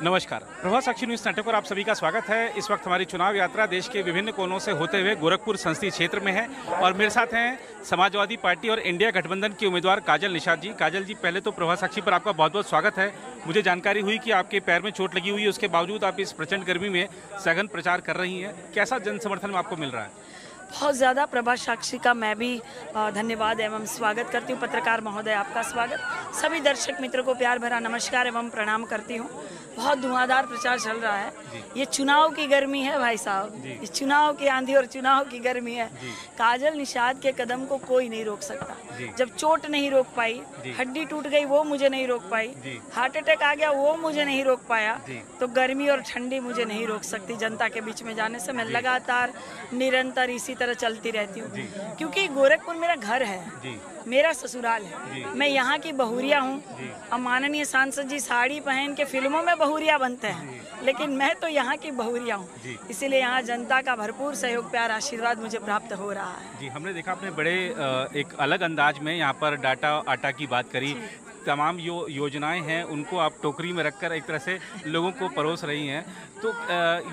नमस्कार, प्रभा साक्षी news network पर आप सभी का स्वागत है। इस वक्त हमारी चुनाव यात्रा देश के विभिन्न कोनों से होते हुए गोरखपुर संसदीय क्षेत्र में है और मेरे साथ हैं समाजवादी पार्टी और इंडिया गठबंधन की उम्मीदवार काजल निषाद जी। काजल जी, पहले तो प्रभा साक्षी पर आपका बहुत बहुत स्वागत है। मुझे जानकारी हुई कि आपके पैर में चोट लगी हुई है, उसके बावजूद आप इस प्रचंड गर्मी में सघन प्रचार कर रही हैं। कैसा जन समर्थन आपको मिल रहा है? बहुत ज़्यादा। प्रभा साक्षी का मैं भी धन्यवाद एवं स्वागत करती हूँ। पत्रकार महोदय, आपका स्वागत। सभी दर्शक मित्रों को प्यार भरा नमस्कार एवं प्रणाम करती हूँ। बहुत धुआंधार प्रचार चल रहा है। ये चुनाव की गर्मी है भाई साहब, ये चुनाव की आंधी और चुनाव की गर्मी है। काजल निषाद के कदम को कोई नहीं रोक सकता। जब चोट नहीं रोक पाई, हड्डी टूट गई वो मुझे नहीं रोक पाई, हार्ट अटैक आ गया वो मुझे नहीं रोक पाया, तो गर्मी और ठंडी मुझे नहीं रोक सकती। जनता के बीच में जाने से मैं लगातार निरंतर इसी तरह चलती रहती हूँ, क्योंकि गोरखपुर मेरा घर है, मेरा ससुराल है। मैं यहाँ की बहुरिया हूँ। अब माननीय सांसद जी साड़ी पहन के फिल्मों में बहुरिया बनते हैं, लेकिन मैं तो यहाँ की बहुरिया हूँ। इसीलिए यहाँ जनता का भरपूर सहयोग, प्यार, आशीर्वाद मुझे प्राप्त हो रहा है। जी, हमने देखा आपने बड़े एक अलग अंदाज में यहाँ पर डाटा आटा की बात करी। तमाम योजनाएं हैं उनको आप टोकरी में रखकर एक तरह से लोगों को परोस रही हैं। तो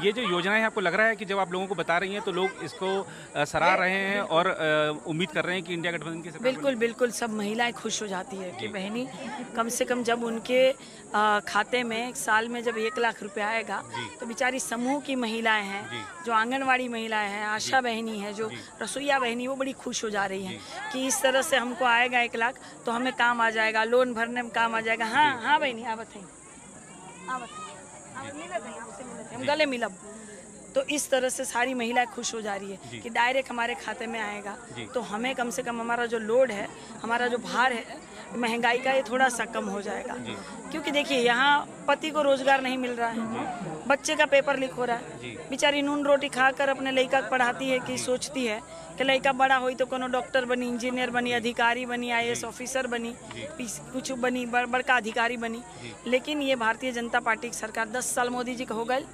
ये जो योजनाएं हैं, आपको लग रहा है कि जब आप लोगों को बता रही हैं तो लोग इसको सराह रहे हैं और उम्मीद कर रहे हैं कि इंडिया गठबंधन की सरकार? बिल्कुल बिल्कुल, सब महिलाएं खुश हो जाती है कि बहनी, कम से कम जब उनके खाते में साल में जब 1 लाख रुपया आएगा तो बेचारी समूह की महिलाएं हैं, जो आंगनवाड़ी महिलाएं हैं, आशा बहनी है, जो रसोईया बहनी, वो बड़ी खुश हो जा रही हैं कि इस तरह से हमको आएगा 1 लाख तो हमें काम आ जाएगा, लोन भरने में काम आ जाएगा। हाँ हाँ बहनी, हम गले मिलब। तो इस तरह से सारी महिलाएं खुश हो जा रही है कि डायरेक्ट हमारे खाते में आएगा, तो हमें कम से कम हमारा जो लोड है, हमारा जो भार है महंगाई का, ये थोड़ा सा कम हो जाएगा। क्योंकि देखिए, यहाँ पति को रोजगार नहीं मिल रहा है, बच्चे का पेपर लीक हो रहा है, बेचारी नून रोटी खाकर अपने लड़का को पढ़ाती है कि सोचती है कि लड़का बड़ा हुई तो कोनो डॉक्टर बनी, इंजीनियर बनी, अधिकारी बनी, IAS ऑफिसर बनी, कुछ बनी, बड़का अधिकारी बनी। लेकिन ये भारतीय जनता पार्टी की सरकार 10 साल मोदी जी को हो गए,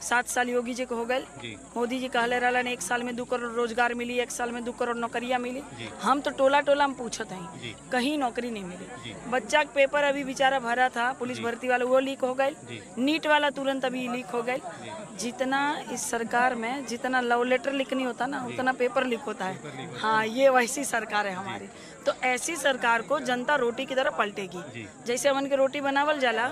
7 साल योगी जी को हो गए। मोदी जी कहले रहलन 1 साल में 2 करोड़ रोजगार मिली, 1 साल में 2 करोड़ नौकरियां मिली। हम तो टोला टोला में पूछत हैं, कहीं नौकरी नहीं मिली। बच्चा का पेपर अभी बेचारा भरा था पुलिस भर्ती वाला, वो लीक हो गए। नीट वाला तुरंत अभी लीक हो गए। जितना इस सरकार में जितना लव लेटर लीक नहीं होता ना, उतना पेपर लीक होता है। हाँ, ये वैसी सरकार है हमारी। तो ऐसी सरकार को जनता रोटी की तरह पलटेगी। जैसे हमन के रोटी बनावल जाला,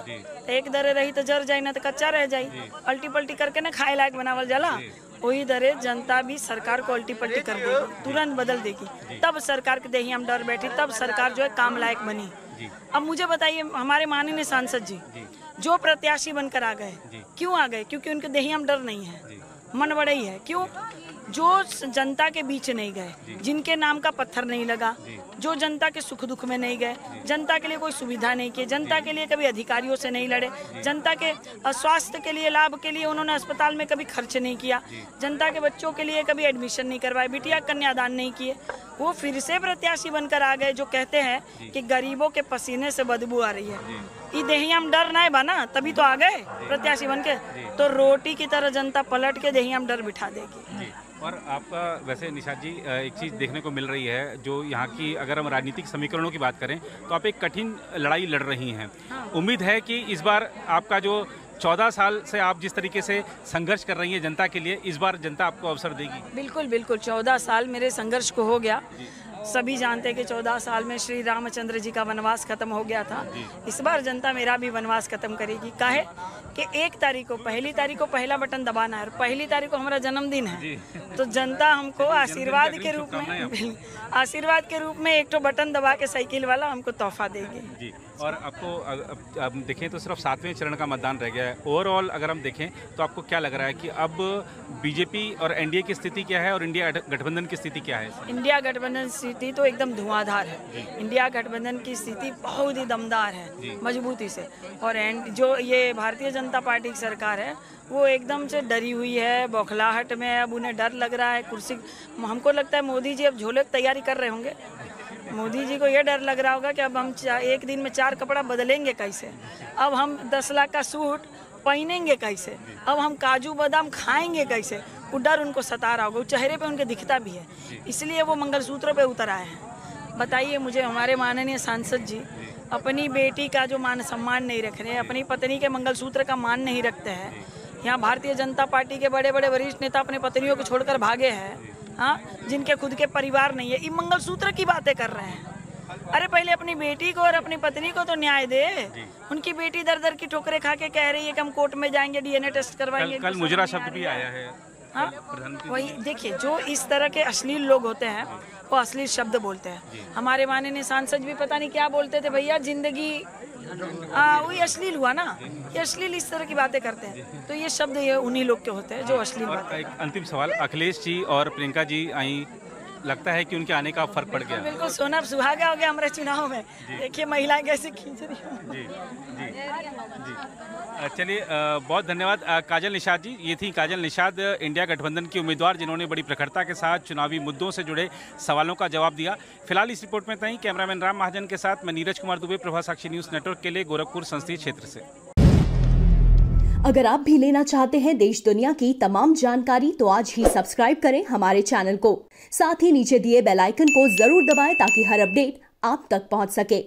एक दरे रही तो जर जाए, ना तो कच्चा रह जाए, अल्टी पल्टी करके ना खाए लायक बनावल जाला। वही दरे जनता भी सरकार को अल्टी पल्टी कर देगी, तुरंत बदल देगी। तब सरकार के देही हम डर बैठी, तब सरकार जो है काम लायक बनी। अब मुझे बताइए, हमारे माननीय सांसद जी जो प्रत्याशी बनकर आ गए, क्यों आ गए? क्योंकि उनके देही हम डर नहीं है, मन बड़ा ही है। क्यों? जो जनता के बीच नहीं गए, जिनके नाम का पत्थर नहीं लगा, जो जनता के सुख दुख में नहीं गए, जनता के लिए कोई सुविधा नहीं की, जनता के लिए कभी अधिकारियों से नहीं लड़े, जनता के स्वास्थ्य के लिए, लाभ के लिए उन्होंने अस्पताल में कभी खर्च नहीं किया, जनता के बच्चों के लिए कभी एडमिशन नहीं करवाए, बिटिया कन्यादान नहीं किए, वो फिर से प्रत्याशी बनकर आ गए जो कहते हैं कि गरीबों के पसीने से बदबू आ रही है। ये देहियाम डर ना बना, तभी तो आ गए प्रत्याशी बन के। तो रोटी की तरह जनता पलट के देहियाम डर बिठा देगी। और आपका वैसे निषाद जी, एक चीज़ देखने को मिल रही है, जो यहाँ की अगर हम राजनीतिक समीकरणों की बात करें तो आप एक कठिन लड़ाई लड़ रही हैं। उम्मीद है कि इस बार आपका जो 14 साल से आप जिस तरीके से संघर्ष कर रही हैं जनता के लिए, इस बार जनता आपको अवसर देगी। बिल्कुल बिल्कुल, 14 साल मेरे संघर्ष को हो गया। सभी जानते हैं कि 14 साल में श्री रामचंद्र जी का वनवास खत्म हो गया था। इस बार जनता मेरा भी वनवास खत्म करेगी। काहे कि 1 तारीख को, पहली तारीख को पहला बटन दबाना है और पहली तारीख को हमारा जन्मदिन है। तो जनता हमको आशीर्वाद के रूप में एक तो बटन दबा के साइकिल वाला हमको तोहफा देगी। और आपको अब देखें तो सिर्फ 7वें चरण का मतदान रह गया है। ओवरऑल अगर हम देखें तो आपको क्या लग रहा है कि अब बीजेपी और एनडीए की स्थिति क्या है और इंडिया गठबंधन की स्थिति क्या है? इंडिया गठबंधन स्थिति तो एकदम धुआंधार है। इंडिया गठबंधन की स्थिति बहुत ही दमदार है, मजबूती से। और जो ये भारतीय जनता पार्टी की सरकार है, वो एकदम से डरी हुई है, बौखलाहट में है। अब उन्हें डर लग रहा है कुर्सी, हमको लगता है मोदी जी अब झोले की तैयारी कर रहे होंगे। मोदी जी को ये डर लग रहा होगा कि अब हम एक दिन में 4 कपड़ा बदलेंगे कैसे, अब हम 10 लाख का सूट पहनेंगे कैसे, अब हम काजू बादाम खाएंगे कैसे। वो डर उनको सता रहा होगा, वो चेहरे पे उनके दिखता भी है, इसलिए वो मंगलसूत्र पे उतर आए हैं। बताइए मुझे, हमारे माननीय सांसद जी अपनी बेटी का जो मान सम्मान नहीं रख रहे हैं, अपनी पत्नी के मंगलसूत्र का मान नहीं रखते हैं। यहाँ भारतीय जनता पार्टी के बड़े बड़े वरिष्ठ नेता अपने पत्नियों को छोड़कर भागे हैं, हाँ, जिनके खुद के परिवार नहीं है, ये मंगलसूत्र की बातें कर रहे हैं। अरे पहले अपनी बेटी को और अपनी पत्नी को तो न्याय दे। उनकी बेटी दर दर की ठोकरें खा के कह रही है कि हम कोर्ट में जाएंगे, डीएनए टेस्ट करवाएंगे। कल मुजरा शब्द भी आया है। हाँ, वही देखिए, जो इस तरह के अश्लील लोग होते हैं वो अश्लील शब्द बोलते हैं। हमारे माननीय सांसद भी पता नहीं क्या बोलते थे, भैया जिंदगी वही अश्लील हुआ ना, ये अश्लील इस तरह की बातें करते हैं। तो ये शब्द ये उन्हीं लोग के होते हैं जो अश्लील बातें। एक अंतिम सवाल, अखिलेश जी और प्रियंका जी आई, लगता है कि उनके आने का फर्क पड़ गया? बिल्कुल सोना सुहागा हो गया हमारे चुनाव में। देखिए महिलाएं कैसे खींच रही हैं। जी जी जी। चलिए, बहुत धन्यवाद काजल निषाद जी। ये थी काजल निषाद, इंडिया गठबंधन की उम्मीदवार, जिन्होंने बड़ी प्रखरता के साथ चुनावी मुद्दों से जुड़े सवालों का जवाब दिया। फिलहाल इस रिपोर्ट में तहीं कैमरामैन राम महाजन के साथ मैं नीरज कुमार दुबे, प्रभा साक्षी न्यूज़ नेटवर्क के लिए, गोरखपुर संसदीय क्षेत्र से। अगर आप भी लेना चाहते हैं देश दुनिया की तमाम जानकारी तो आज ही सब्सक्राइब करें हमारे चैनल को। साथ ही नीचे दिए बेल आइकन को जरूर दबाएं ताकि हर अपडेट आप तक पहुंच सके।